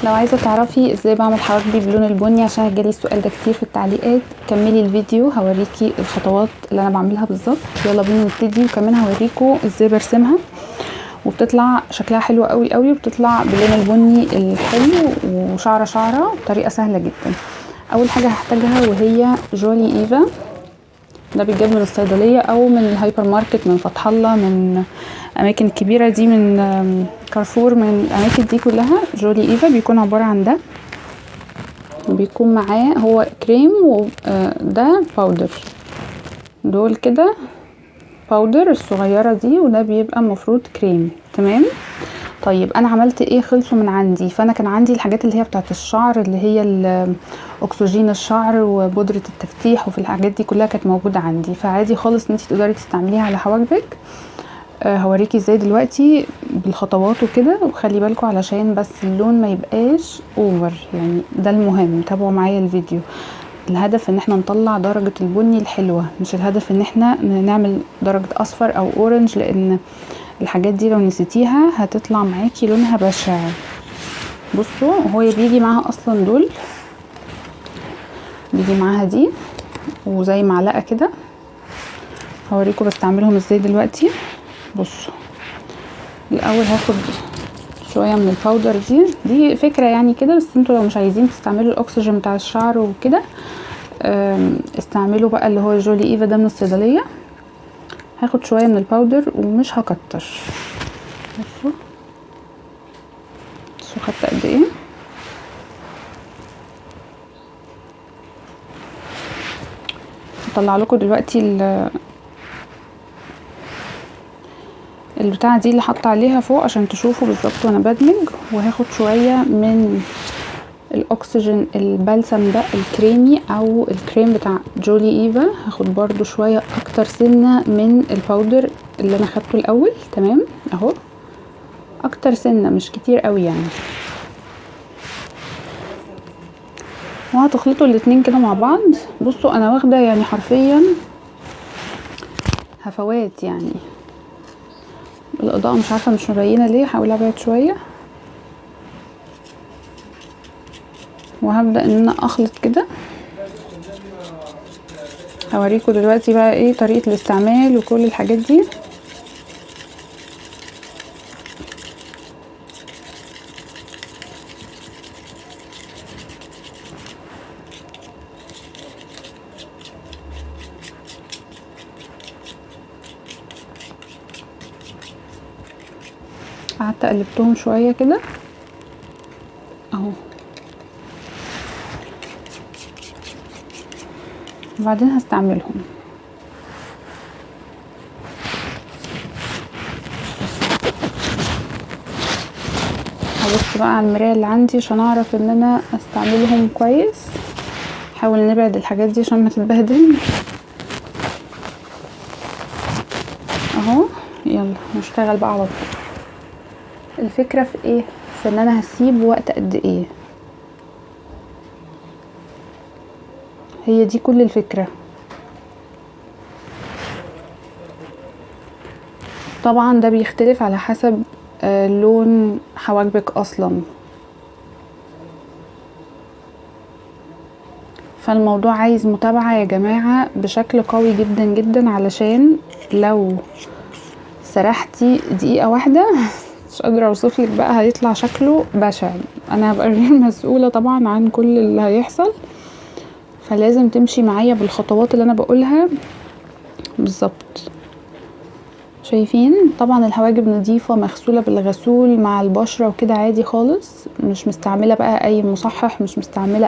لو عايزه تعرفي ازاي بعمل حواجبي باللون البني عشان جالي السؤال ده كتير في التعليقات، كملي الفيديو هوريكي الخطوات اللي انا بعملها بالظبط. يلا بينا نبتدي، وكمان هوريكم ازاي برسمها وبتطلع شكلها حلو قوي قوي، وبتطلع باللون البني الحلو وشعره شعره بطريقه سهله جدا. اول حاجه هحتاجها وهي جولي ايفا، ده بيتجاب من الصيدليه او من الهايبر ماركت، من فتح الله، من اماكن الكبيره دي، من كارفور، من الاماكن دي كلها. جولي ايفا بيكون عباره عن ده، وبيكون معاه هو كريم وده باودر، دول كده باودر الصغيره دي، وده بيبقى المفروض كريم. تمام. طيب انا عملت ايه؟ خلصوا من عندي. فانا كان عندي الحاجات اللي هي بتاعت الشعر، اللي هي اكسجين الشعر وبودره التفتيح، وفي الحاجات دي كلها كانت موجوده عندي، فعادي خالص ان انت تقدري تستعمليها على حواجبك. هوريكي ازاي دلوقتي بالخطوات وكده، وخلي بالكم علشان بس اللون ما يبقاش اوفر، يعني ده المهم. تابعوا معايا الفيديو. الهدف ان احنا نطلع درجه البني الحلوه، مش الهدف ان احنا نعمل درجه اصفر او اورنج، لان الحاجات دي لو نسيتيها هتطلع معاكي لونها بشع. بصوا، هو بيجي معاها اصلا دول، بيجي معاها دي وزي معلقه كده. هوريكم بستعملهم ازاي دلوقتي. بصوا، الاول هاخد شويه من الباودر دي فكره يعني كده، بس انتوا لو مش عايزين تستعملوا الاكسجين بتاع الشعر وكده، استعملوا بقى اللي هو جولي ايفا ده من الصيدليه. هاخد شويه من الباودر ومش هكتر. بصوا خدت قد ايه. هطلع لكم دلوقتي البتاعه دي اللي حاطه عليها فوق عشان تشوفوا بالظبط وانا بدمج. وهاخد شويه من الاكسجين البلسم ده الكريمي او الكريم بتاع جولي ايفا. هاخد برضو شويه اكتر سنه من الباودر اللي انا خدته الاول. تمام اهو، اكتر سنه مش كتير قوي يعني. وهتخلطوا الاتنين كده مع بعض. بصوا انا واخده يعني حرفيا هفوات، يعني الاضاءه مش عارفه مش مبينه ليه، هحاول ابعد شويه. وهبدا ان انا اخلط كده. هوريكم دلوقتي بقى ايه طريقه الاستعمال وكل الحاجات دي. قعدت قلبتهم شويه كده اهو، وبعدين هستعملهم. هبص بقى على المرايه اللي عندي عشان اعرف ان انا استعملهم كويس. حاول نبعد الحاجات دي عشان ما تتبهدل اهو. يلا نشتغل بقى على طول. الفكره في ايه؟ في ان انا هسيب وقت قد ايه، هي دي كل الفكره. طبعا ده بيختلف على حسب لون حواجبك اصلا، فالموضوع عايز متابعه يا جماعه بشكل قوي جدا جدا، علشان لو سرحتي دقيقه واحده مش قادره اوصفلك بقى هيطلع شكله بشع. انا هبقى غير مسؤوله طبعا عن كل اللي هيحصل، فلازم تمشي معايا بالخطوات اللي انا بقولها بالظبط. شايفين طبعا الحواجب نظيفه مغسوله بالغسول مع البشره وكده عادي خالص، مش مستعمله بقى اي مصحح، مش مستعمله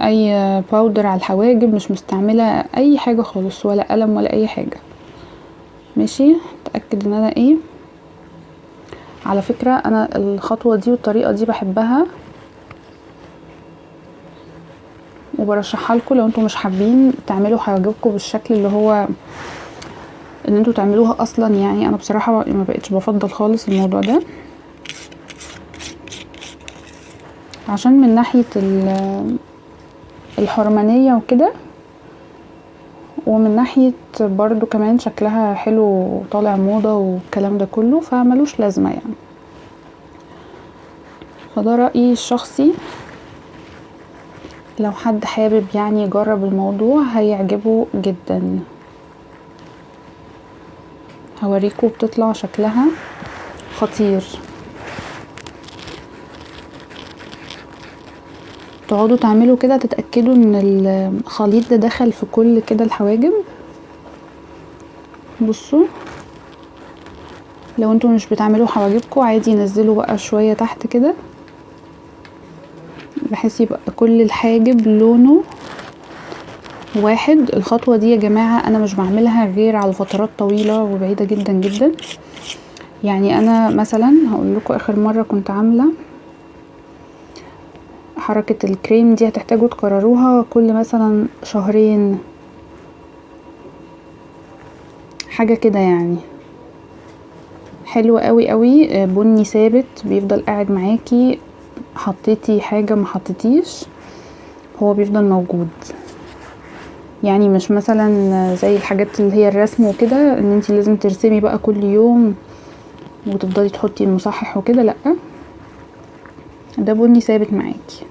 اي باودر على الحواجب، مش مستعمله اي حاجه خالص، ولا قلم ولا اي حاجه. ماشي، اتاكد ان انا ايه. على فكره انا الخطوه دي والطريقه دي بحبها وبرشحها لكم لو انتوا مش حابين تعملوا حواجبكم بالشكل اللي هو ان انتوا تعملوها اصلا. يعني انا بصراحه ما بقتش بفضل خالص الموضوع ده، عشان من ناحيه الحرمانيه وكده، ومن ناحيه برضو كمان شكلها حلو وطالع موضه والكلام ده كله، فملوش لازمه يعني. فده رأيي الشخصي. لو حد حابب يعني يجرب الموضوع هيعجبه جدا. هوريكم بتطلع شكلها خطير. تقعدوا تعملوا كده تتأكدوا ان الخليط ده دخل في كل كده الحواجب. بصوا لو انتوا مش بتعملوا حواجبكم عادي نزلوا بقى شوية تحت كده بحيث يبقى كل الحاجب لونه واحد. الخطوة دي يا جماعة انا مش بعملها غير على فترات طويلة وبعيدة جدا جدا. يعني انا مثلا هقول لكم اخر مرة كنت عاملة حركة الكريم دي هتحتاجوا تكرروها كل مثلا شهرين حاجة كده. يعني حلو قوي قوي، بني ثابت بيفضل قاعد معاكي، حطيتي حاجة ما حطيتيش هو بيفضل موجود. يعني مش مثلا زي الحاجات اللي هي الرسم وكده ان انتي لازم ترسمي بقى كل يوم وتفضلي تحطي المصحح وكده، لا ده بني ثابت معاكي.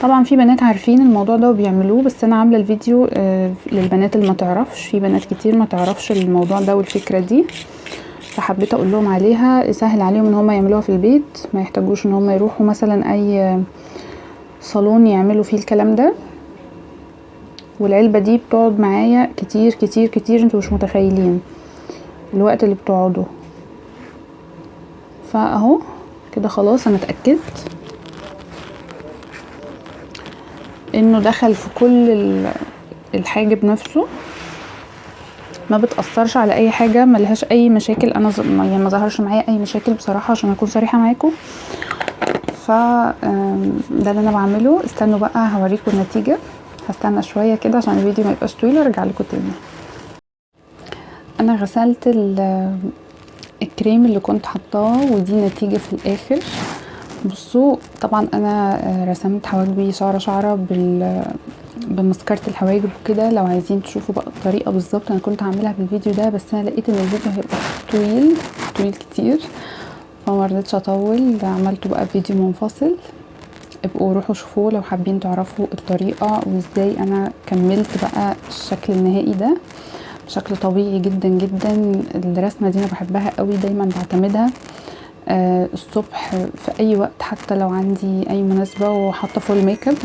طبعا في بنات عارفين الموضوع ده وبيعملوه، بس انا عامله الفيديو للبنات اللي ما تعرفش. في بنات كتير ما تعرفش الموضوع ده والفكره دي، فحبيت اقول لهم عليها يسهل عليهم ان هم يعملوها في البيت، ما يحتاجوش ان هم يروحوا مثلا اي صالون يعملوا فيه الكلام ده. والعلبه دي بتقعد معايا كتير كتير كتير، انتوا مش متخيلين الوقت اللي بتقعده. فاهو كده خلاص انا اتاكدت انه دخل في كل الحاجب نفسه، ما بتأثرش على اي حاجة، ملهاش اي مشاكل. انا يعني ما ظهرش معايا اي مشاكل بصراحة عشان اكون صريحة معاكم. ف ده اللي انا بعمله. استنوا بقى هوريكم النتيجة. هستنى شوية كده عشان الفيديو ما يبقاش طويل وارجع لكم تاني. انا غسلت الكريم اللي كنت حطاه ودي النتيجة في الاخر. بصوا طبعا انا رسمت حواجبي شعره شعره بمسكرة الحواجب وكده. لو عايزين تشوفوا بقى الطريقه بالظبط انا كنت هعملها في الفيديو ده، بس انا لقيت ان الفيديو هيبقى طويل كتير فما رضيتش اطول، عملته بقى فيديو منفصل. ابقوا روحوا شوفوه لو حابين تعرفوا الطريقه وازاي انا كملت بقى الشكل النهائي ده بشكل طبيعي جدا جدا. الرسمه دي انا بحبها قوي، دايما بعتمدها الصبح في اي وقت، حتى لو عندي اي مناسبة وحاطة فول ميك اب.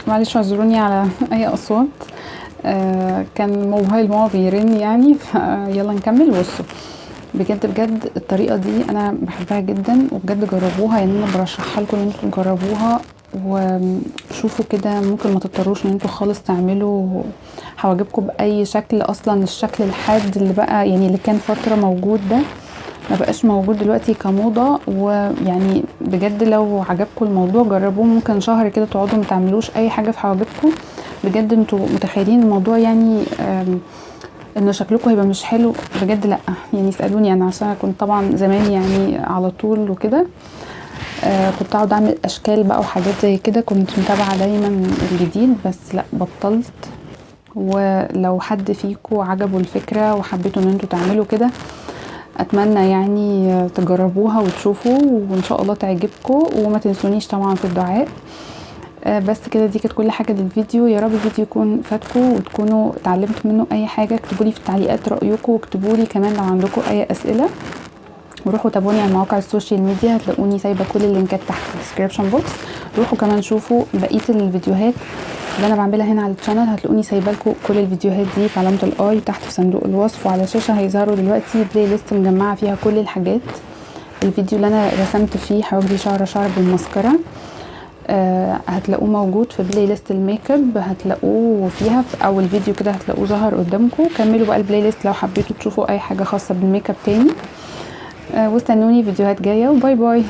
معلش اعذروني على اي اصوات، كان موبايل ماما بيرن يعني. يلا نكمل. بصوا بجد بجد الطريقة دي انا بحبها جدا وبجد جربوها. يعني انا برشحها لكم ان انتوا تجربوها وشوفوا كده. ممكن ما تضطروش ان انتوا خالص تعملوا حواجبكم باي شكل. اصلا الشكل الحاد اللي بقى يعني اللي كان فترة موجود ده ما بقاش موجود دلوقتي كموضة. ويعني بجد لو عجبكم الموضوع جربوه. ممكن شهر كده تقعدوا ما تعملوش اي حاجة في حواجبكم. بجد انتوا متخيلين الموضوع يعني ان شكلكم هيبقى مش حلو؟ بجد لا يعني اسألوني انا، عشان كنت طبعا زمان يعني على طول وكده كنت اقعد اعمل اشكال بقى وحاجات زي كده، كنت متابعة دايما الجديد، بس لا بطلت. ولو حد فيكم عجبه الفكرة وحبيتوا ان انتوا تعملوا كده اتمنى يعني تجربوها وتشوفوا وان شاء الله تعجبكم. وما تنسونيش طبعا في الدعاء. بس كده دي كانت كل حاجه للفيديو. يا رب الفيديو يكون فاتكم وتكونوا اتعلمتوا منه اي حاجه. اكتبوا لي في التعليقات رايكم، واكتبوا لي كمان لو عندكم اي اسئله. وروحوا تابعوني على مواقع السوشيال ميديا، هتلاقوني سايبه كل اللينكات تحت في الديسكريبشن بوكس. روحوا كمان شوفوا بقيه الفيديوهات اللي انا بعملها هنا على القناه، هتلاقوني سايبه لكم كل الفيديوهات دي في علامه الاي تحت في صندوق الوصف. وعلى الشاشه هيظهروا دلوقتي بلاي ليست مجمعه فيها كل الحاجات. الفيديو اللي انا رسمت فيه حواجبي شعر بالمسكره هتلاقوه موجود في بلاي ليست الميك اب، هتلاقوه فيها في اول فيديو كده هتلاقوه ظهر قدامكم. كملوا بقى البلاي ليست لو حبيتوا تشوفوا اي حاجه خاصه بالميك اب تاني. واستنوني فيديوهات جايه، وباي باي.